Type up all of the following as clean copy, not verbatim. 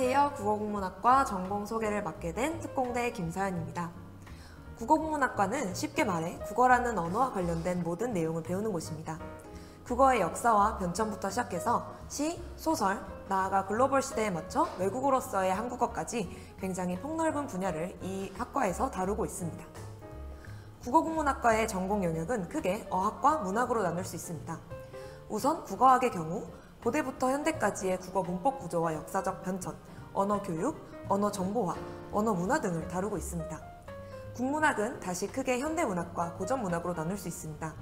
안녕하세요. 국어국문학과 전공 소개를 맡게 된 특공대 김서연입니다. 국어국문학과는 쉽게 말해 국어라는 언어와 관련된 모든 내용을 배우는 곳입니다. 국어의 역사와 변천부터 시작해서 시, 소설, 나아가 글로벌 시대에 맞춰 외국어로서의 한국어까지 굉장히 폭넓은 분야를 이 학과에서 다루고 있습니다. 국어국문학과의 전공 영역은 크게 어학과 문학으로 나눌 수 있습니다. 우선 국어학의 경우 고대부터 현대까지의 국어 문법 구조와 역사적 변천, 언어 교육, 언어 정보화, 언어 문화 등을 다루고 있습니다. 국문학은 다시 크게 현대문학과 고전문학으로 나눌 수 있습니다.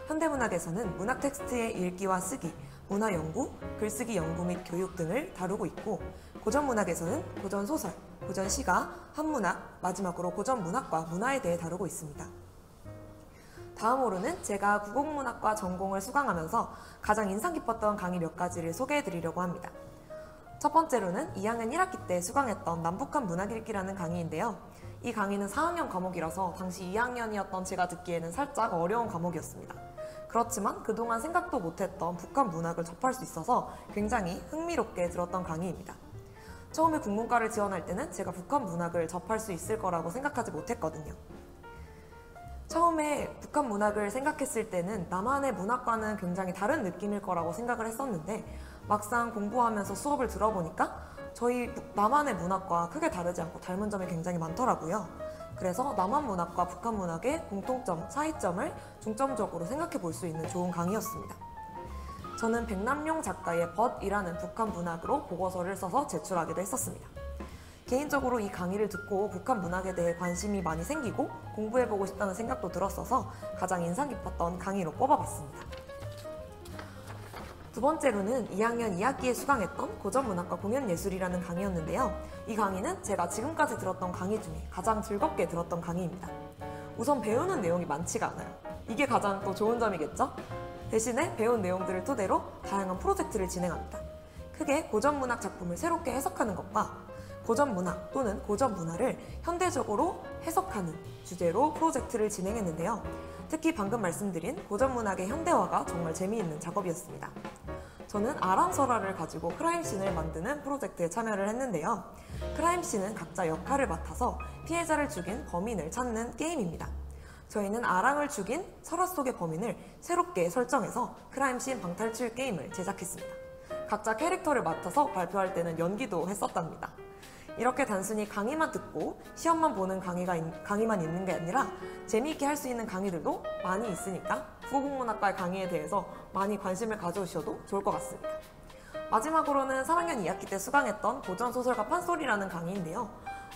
현대문학에서는 문학 텍스트의 읽기와 쓰기, 문화 연구, 글쓰기 연구 및 교육 등을 다루고 있고, 고전문학에서는 고전소설, 고전시가, 한문학, 마지막으로 고전문학과 문화에 대해 다루고 있습니다. 다음으로는 제가 국어국문학과 전공을 수강하면서 가장 인상 깊었던 강의 몇 가지를 소개해드리려고 합니다. 첫 번째로는 2학년 1학기 때 수강했던 남북한 문학읽기라는 강의인데요. 이 강의는 4학년 과목이라서 당시 2학년이었던 제가 듣기에는 살짝 어려운 과목이었습니다. 그렇지만 그동안 생각도 못했던 북한 문학을 접할 수 있어서 굉장히 흥미롭게 들었던 강의입니다. 처음에 국문과를 지원할 때는 제가 북한 문학을 접할 수 있을 거라고 생각하지 못했거든요. 처음에 북한 문학을 생각했을 때는 남한의 문학과는 굉장히 다른 느낌일 거라고 생각을 했었는데, 막상 공부하면서 수업을 들어보니까 저희 남한의 문학과 크게 다르지 않고 닮은 점이 굉장히 많더라고요. 그래서 남한 문학과 북한 문학의 공통점, 차이점을 중점적으로 생각해 볼 수 있는 좋은 강의였습니다. 저는 백남용 작가의 벗이라는 북한 문학으로 보고서를 써서 제출하기도 했었습니다. 개인적으로 이 강의를 듣고 북한 문학에 대해 관심이 많이 생기고 공부해보고 싶다는 생각도 들었어서 가장 인상 깊었던 강의로 꼽아봤습니다. 두 번째로는 2학년 2학기에 수강했던 고전문학과 공연예술이라는 강의였는데요. 이 강의는 제가 지금까지 들었던 강의 중에 가장 즐겁게 들었던 강의입니다. 우선 배우는 내용이 많지가 않아요. 이게 가장 또 좋은 점이겠죠? 대신에 배운 내용들을 토대로 다양한 프로젝트를 진행합니다. 크게 고전문학 작품을 새롭게 해석하는 것과 고전문학 또는 고전문화를 현대적으로 해석하는 주제로 프로젝트를 진행했는데요. 특히 방금 말씀드린 고전문학의 현대화가 정말 재미있는 작업이었습니다. 저는 아랑설화를 가지고 크라임씬을 만드는 프로젝트에 참여를 했는데요. 크라임씬은 각자 역할을 맡아서 피해자를 죽인 범인을 찾는 게임입니다. 저희는 아랑을 죽인 설화 속의 범인을 새롭게 설정해서 크라임씬 방탈출 게임을 제작했습니다. 각자 캐릭터를 맡아서 발표할 때는 연기도 했었답니다. 이렇게 단순히 강의만 듣고 시험만 보는 강의만 있는 게 아니라 재미있게 할 수 있는 강의들도 많이 있으니까 국어국문학과의 강의에 대해서 많이 관심을 가져주셔도 좋을 것 같습니다. 마지막으로는 3학년 2학기 때 수강했던 고전소설가 판소리라는 강의인데요.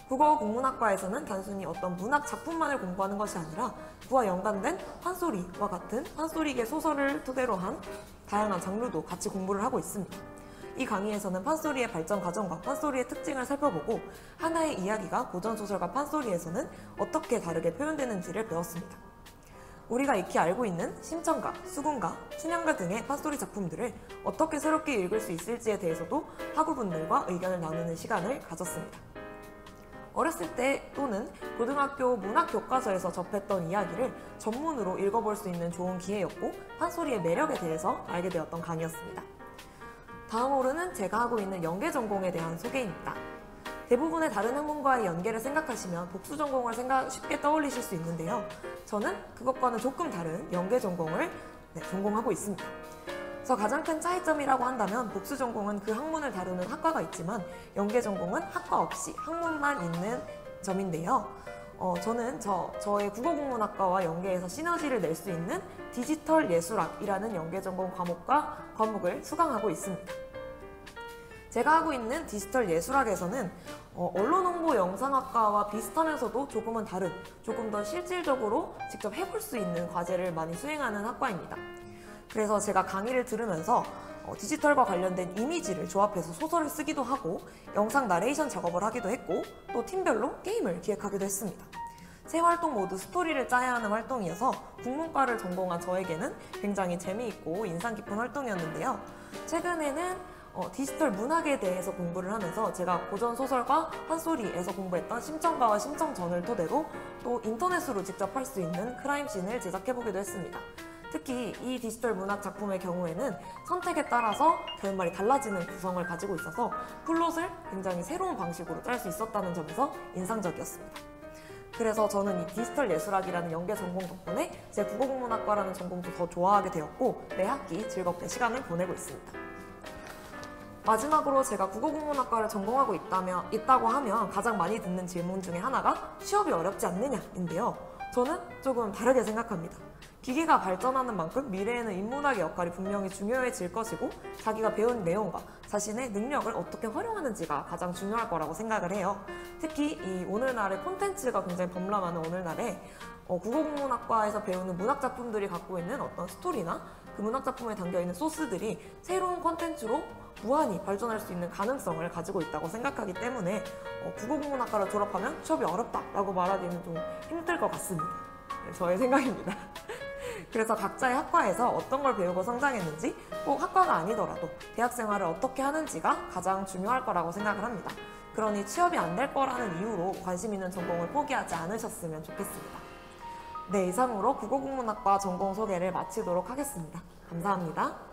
국어국문학과에서는 단순히 어떤 문학 작품만을 공부하는 것이 아니라 그와 연관된 판소리와 같은 판소리계 소설을 토대로 한 다양한 장르도 같이 공부를 하고 있습니다. 이 강의에서는 판소리의 발전 과정과 판소리의 특징을 살펴보고 하나의 이야기가 고전소설과 판소리에서는 어떻게 다르게 표현되는지를 배웠습니다. 우리가 익히 알고 있는 심청가, 수군가, 춘향가 등의 판소리 작품들을 어떻게 새롭게 읽을 수 있을지에 대해서도 학우분들과 의견을 나누는 시간을 가졌습니다. 어렸을 때 또는 고등학교 문학교과서에서 접했던 이야기를 전문으로 읽어볼 수 있는 좋은 기회였고, 판소리의 매력에 대해서 알게 되었던 강의였습니다. 다음으로는 제가 하고 있는 연계 전공에 대한 소개입니다. 대부분의 다른 학문과의 연계를 생각하시면 복수 전공을 쉽게 떠올리실 수 있는데요. 저는 그것과는 조금 다른 연계 전공을 전공하고 있습니다. 그래서 가장 큰 차이점이라고 한다면 복수 전공은 그 학문을 다루는 학과가 있지만 연계 전공은 학과 없이 학문만 있는 점인데요. 저는 저의 국어국문학과와 연계해서 시너지를 낼 수 있는 디지털 예술학이라는 연계 전공 과목을 수강하고 있습니다. 제가 하고 있는 디지털 예술학에서는 언론홍보 영상학과와 비슷하면서도 조금은 다른, 조금 더 실질적으로 직접 해볼 수 있는 과제를 많이 수행하는 학과입니다. 그래서 제가 강의를 들으면서 디지털과 관련된 이미지를 조합해서 소설을 쓰기도 하고 영상 나레이션 작업을 하기도 했고 또 팀별로 게임을 기획하기도 했습니다. 세 활동 모두 스토리를 짜야 하는 활동이어서 국문과를 전공한 저에게는 굉장히 재미있고 인상 깊은 활동이었는데요. 최근에는 디지털 문학에 대해서 공부를 하면서 제가 고전소설과 판소리에서 공부했던 심청가와 심청전을 토대로 또 인터넷으로 직접 할 수 있는 크라임씬을 제작해보기도 했습니다. 특히 이 디지털 문학 작품의 경우에는 선택에 따라서 결말이 달라지는 구성을 가지고 있어서 플롯을 굉장히 새로운 방식으로 짤 수 있었다는 점에서 인상적이었습니다. 그래서 저는 이 디지털 예술학이라는 연계 전공 덕분에 제 국어국문학과라는 전공도 더 좋아하게 되었고 매 학기 즐겁게 시간을 보내고 있습니다. 마지막으로 제가 국어국문학과를 전공하고 있다고 하면 가장 많이 듣는 질문 중에 하나가 취업이 어렵지 않느냐인데요. 저는 조금 다르게 생각합니다. 기기가 발전하는 만큼 미래에는 인문학의 역할이 분명히 중요해질 것이고 자기가 배운 내용과 자신의 능력을 어떻게 활용하는지가 가장 중요할 거라고 생각을 해요. 특히 이 오늘날의 콘텐츠가 굉장히 범람하는 오늘날에 국어국문학과에서 배우는 문학작품들이 갖고 있는 어떤 스토리나 그 문학작품에 담겨있는 소스들이 새로운 콘텐츠로 무한히 발전할 수 있는 가능성을 가지고 있다고 생각하기 때문에 국어국문학과를 졸업하면 취업이 어렵다라고 말하기는 좀 힘들 것 같습니다. 네, 저의 생각입니다. 그래서 각자의 학과에서 어떤 걸 배우고 성장했는지 꼭 학과가 아니더라도 대학 생활을 어떻게 하는지가 가장 중요할 거라고 생각을 합니다. 그러니 취업이 안 될 거라는 이유로 관심 있는 전공을 포기하지 않으셨으면 좋겠습니다. 네, 이상으로 국어국문학과 전공 소개를 마치도록 하겠습니다. 감사합니다.